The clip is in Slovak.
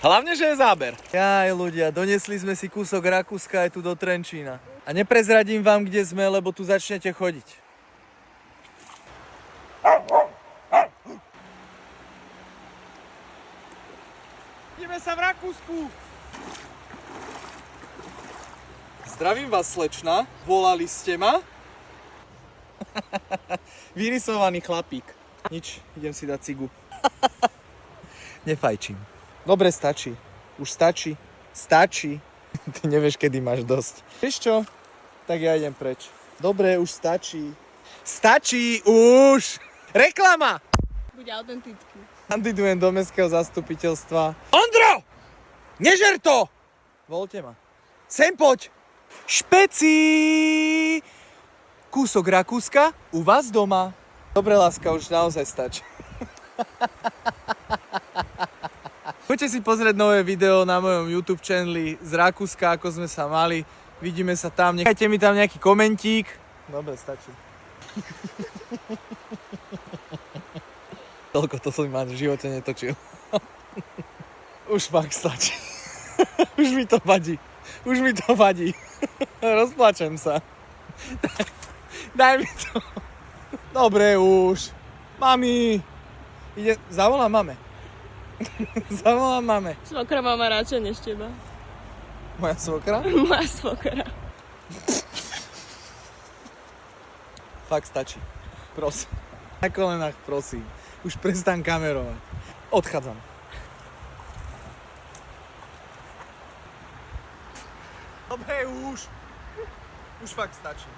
Hlavne, že je záber. Jaj, ľudia, donesli sme si kúsok Rakúska aj tu do Trenčína. A neprezradím vám, kde sme, lebo tu začnete chodiť. Ideme sa v Rakúsku. Zdravím vás, slečna. Volali ste ma? Vyrysovaný chlapík. Nič, idem si dať cigu. Nefajčím. Dobre, stačí. Už stačí. Stačí. Ty nevieš, kedy máš dosť. Vieš čo? Tak ja idem preč. Dobre, už stačí. Stačí už! Reklama! Bude autentický. Kandidujem do mestského zastupiteľstva. Ondro! Nežer to! Voľte ma. Sem poď! Špeci! Kúsok Rakúska u vás doma. Dobre, láska, už naozaj stačí. Poďte si pozrieť nové video na mojom YouTube channeli z Rakúska, ako sme sa mali. Vidíme sa tam. Nechajte mi tam nejaký komentík. Dobre, stačí. Toľko to som v živote netočil. Už fakt stačí. Už mi to vadí. Už mi to vadí. Rozplačem sa. Daj mi to. Dobre už. Mami. Zavolám mame. Zavolám mame. Svokra má ma radšej než teba. Moja svokra? Moja svokra. Fakt stačí. Prosím. Na kolenách, prosím. Už prestaň kamerovať. Odchádzam. Dobre, už. Už fakt stačí.